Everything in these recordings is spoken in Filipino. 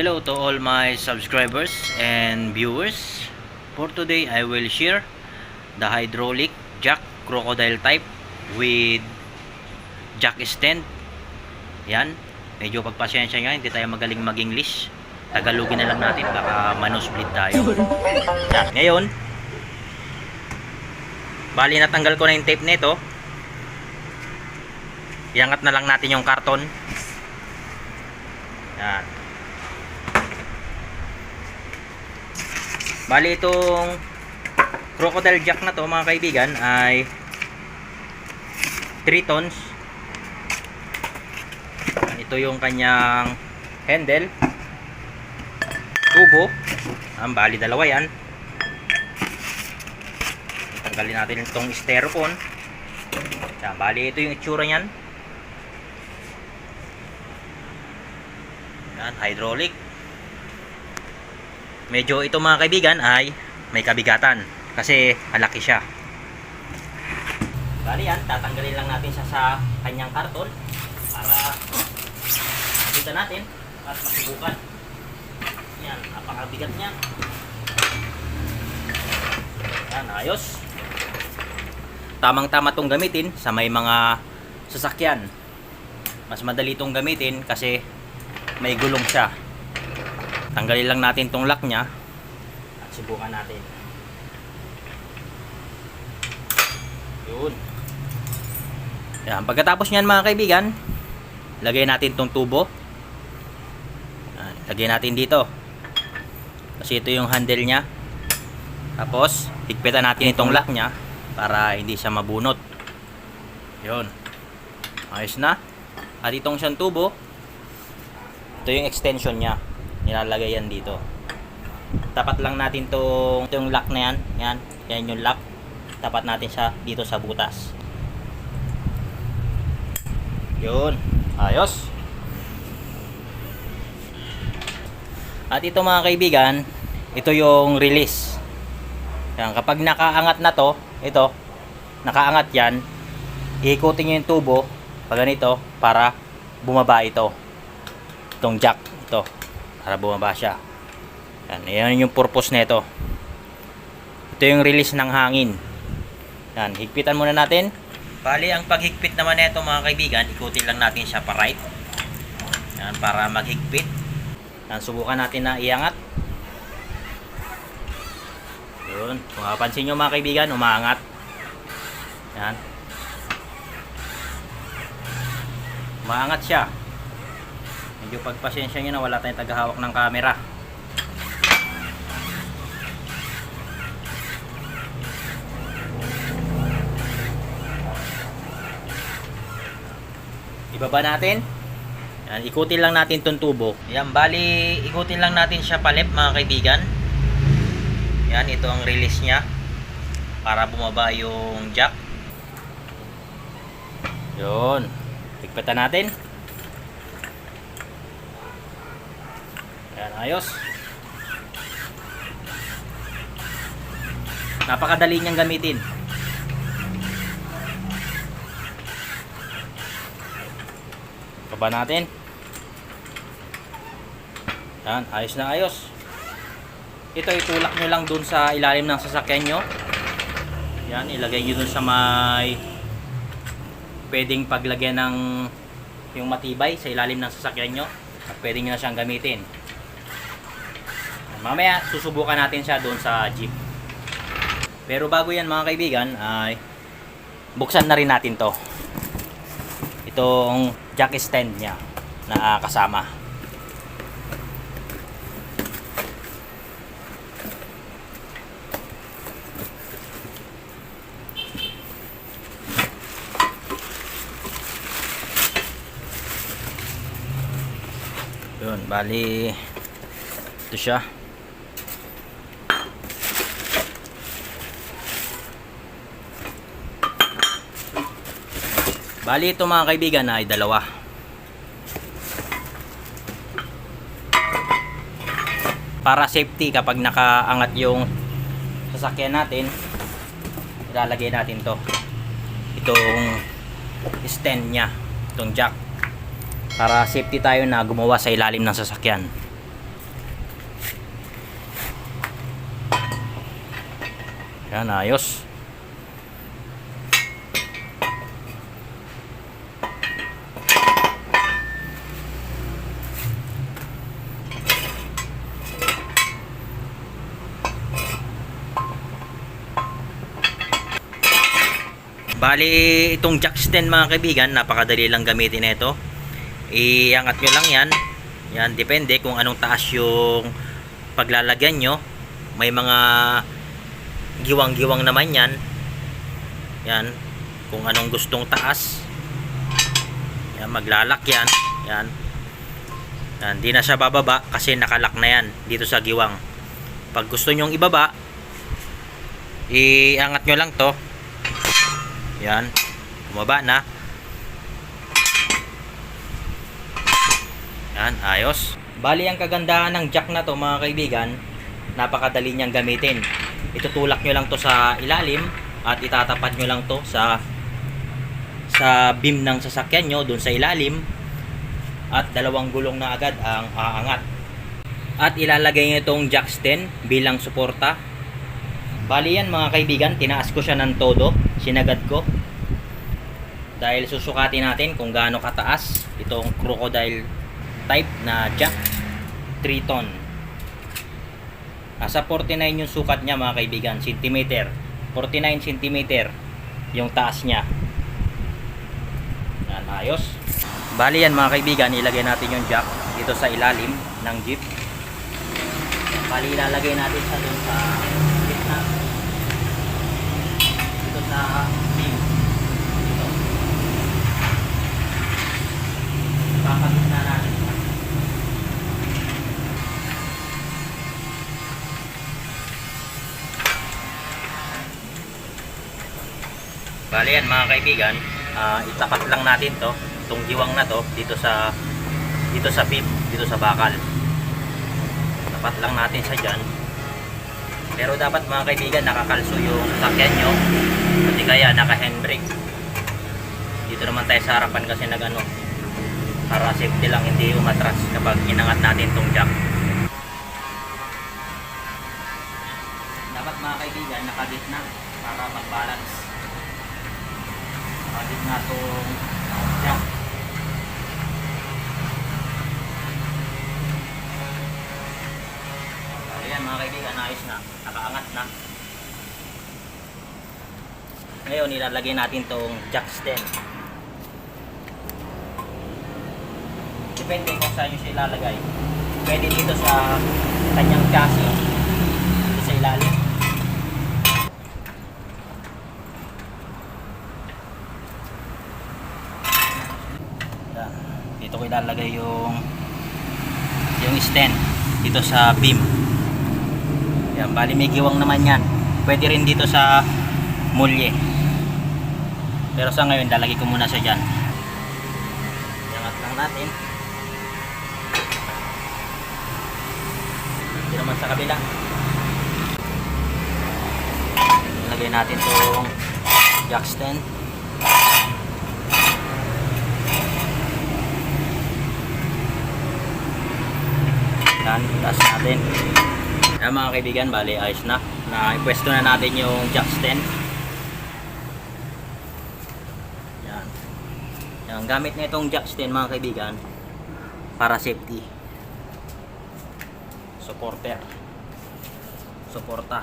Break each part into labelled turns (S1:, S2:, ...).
S1: Hello to all my subscribers and viewers. For today, I will share the hydraulic jack crocodile type with jack stand. Yan, medyo pagpasensya nyo, hindi tayo magaling mag-English. Tagalogin na lang natin, baka manosbleed tayo. Yan, ngayon, bali natanggal ko na yung tape nito. Iangat na lang natin yung karton. Yan. Bali itong crocodile jack na to mga kaibigan ay 3 tons. Ito yung kanyang handle, tubo. Bali dalawa yan. Tanggalin natin itong styrofoam. Yan, bali ito yung itsura niyan. Yan, hydraulic. Medyo ito mga kaibigan ay may kabigatan kasi malaki siya. Bali yan, tatanggalin lang natin siya sa kanyang karton para makita natin at masubukan. Yan, napakabigat niya. Yan, ayos. Tamang-tama itong gamitin sa may mga sasakyan. Mas madali itong gamitin kasi may gulong siya. Tanggalin lang natin tong lock nya at subukan natin. Yun. Yan. Pagkatapos nyan mga kaibigan, lagay natin tong tubo. Yan. Lagay natin dito kasi ito yung handle nya. Tapos higpitan natin itong lock nya para hindi siya mabunot. Yun. Ayos na. At itong siyang tubo, ito yung extension nya, nilalagay yan dito. Tapat lang natin itong lock na yan. Yan yung lock. Tapat natin siya dito sa butas. Yun. Ayos. At ito mga kaibigan, ito yung release. Yan, kapag nakaangat na to, ito, nakaangat yan, iikutin nyo yung tubo pag ganito para bumaba ito. Itong jack, ito, para bumaba siya. Yan yung purpose nito. Ito yung release ng hangin. Yan, higpitan muna natin. Bali, ang paghigpit naman nito mga kaibigan, ikutin lang natin siya pa right. Yan, para maghigpit. Yan, subukan natin na iangat. Yun, kung mapapansin nyo mga kaibigan, umaangat. Yan. Umaangat siya. Medyo pagpasensya nyo na wala tayong tagahawak ng camera. Ibaba natin. Yan, ikutin lang natin itong tubo. Yan, bali ikutin lang natin siya palip mga kaibigan. Yan, ito ang release nya para bumaba yung jack. Yun, higpitan natin. Yan, ayos. Napakadali niyang gamitin. Baba natin. Yan, ayos na ayos. Ito itulak nyo lang dun sa ilalim ng sasakyan nyo. Yan, ilagay nyo dun sa may pwedeng paglagyan ng yung matibay sa ilalim ng sasakyan nyo. At pwede nyo na siyang gamitin. Mamaya susubukan natin siya doon sa jeep. Pero bago yan mga kaibigan ay buksan na rin natin to. Itong jack stand nya na kasama. Yun, bali ito siya. Bali ito mga kaibigan ay dalawa. Para safety kapag nakaangat yung sasakyan natin, ilalagay natin to. Itong stand nya, itong jack. Para safety tayo na gumawa sa ilalim ng sasakyan. Yan, ayos. Bali, itong jack stand mga kaibigan, napakadali lang gamitin ito. Iangat nyo lang yan. Yan, depende kung anong taas yung paglalagyan nyo. May mga giwang-giwang naman yan. Yan, kung anong gustong taas. Yan, maglalak yan. Yan. Yan, di na siya bababa kasi nakalak na yan dito sa giwang. Pag gusto nyong ibaba, iangat nyo lang to. Yan, bumaba na. Yan, ayos. Bali, ang kagandahan ng jack na to mga kaibigan, napakadali niyang gamitin. Itutulak nyo lang to sa ilalim at itatapat nyo lang to sa beam ng sasakyan nyo dun sa ilalim, at dalawang gulong na agad ang aangat. At ilalagay nyo itong jack stand bilang suporta. Bali yan mga kaibigan, tinaas ko siya ng todo, sinagad ko. Dahil susukatin natin kung gaano kataas itong crocodile type na jack 3 ton. Sa 49 yung sukat niya mga kaibigan, centimeter. 49 centimeter yung taas niya. Yan, ayos. Bali yan mga kaibigan, ilagay natin yung jack dito sa ilalim ng jeep. Bali ilalagay natin sa dun sa gitna. Dito sa beam. Dito. Kakabit na natin. Bali yan mga kaibigan, itapat lang natin to, itong giwang na to dito sa beam, dito sa bakal. Tapat lang natin sa dyan. Pero dapat mga kaibigan, nakakalso yung sasakyan nyo, pati kaya naka handbrake. Dito naman tayo sa harapan kasi nagano, para safety lang, hindi umatras kapag inangat natin itong jack. Dapat mga kaibigan, nakagitna para mag-balance. Nakagitna na itong jack. Ayan mga kaibigan, ayos na, nakaangat na. Ngayon ilalagay natin itong jack stand. Depende kung saan nyo siya ilalagay. Pwede dito sa kanyang chassis, dito sa ilalim. Dito ko ilalagay yung stand dito sa beam. Yan, bali may giwang naman yan. Pwede rin dito sa mulye. Pero sa ngayon, lalagay ko muna siya dyan. Iangat lang natin. Hindi naman sa kabila. Lagay natin itong jack stand. Yan, taas natin. Yan mga kaibigan, bali ayos na. Na-pwesto na natin yung jack stand. Yan. Yan, gamit na itong jack stand mga kaibigan para safety. Supporter. Suporta.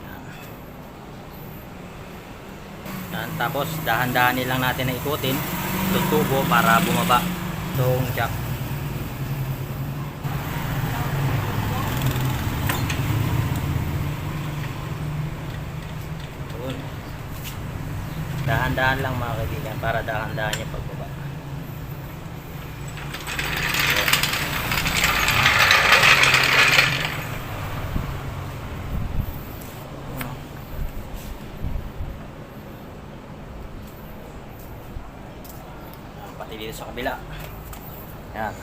S1: Yan. Yan, tapos dahan-dahanin lang natin na ikutin itong tubo para bumaba itong jack. Dahan-dahan lang mga kaibigan para dahan-dahan yung pagbaba. Pati dito sa kabila. Yan.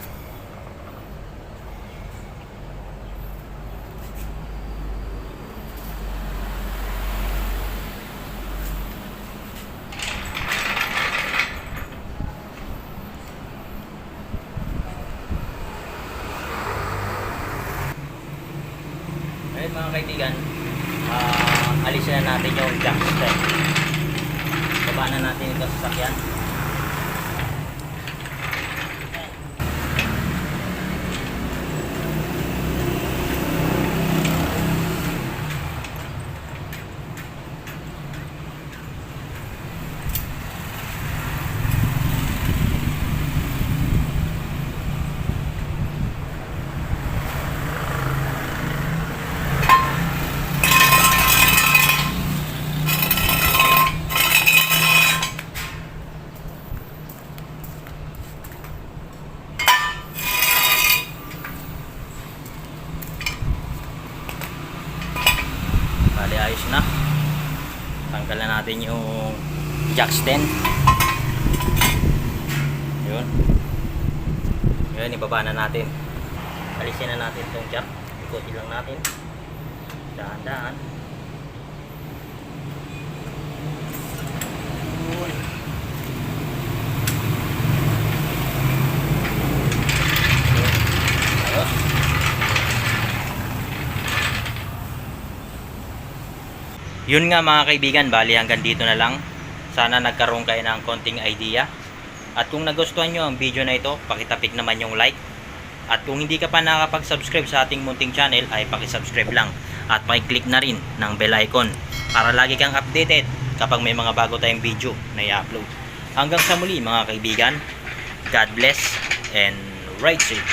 S1: Ayun mga kaibigan, alisin na natin yung jack stand. Baba na natin ito sa sakyan. Bali, ayos na. Tanggalan natin yung jack stand. Yun. Yun, ibaba na natin. Alisin na natin itong jack. Ikutin lang natin. Dahan-dahan. Yun. Ayos. Yun nga mga kaibigan, bali hanggang dito na lang. Sana nagkaroon kayo ng konting idea. At kung nagustuhan nyo ang video na ito, pakitapik naman yung like. At kung hindi ka pa nakapag-subscribe sa ating munting channel, ay pakisubscribe lang. At pakiclick na rin ng bell icon para lagi kang updated kapag may mga bago tayong video na i-upload. Hanggang sa muli mga kaibigan, God bless and ride safe.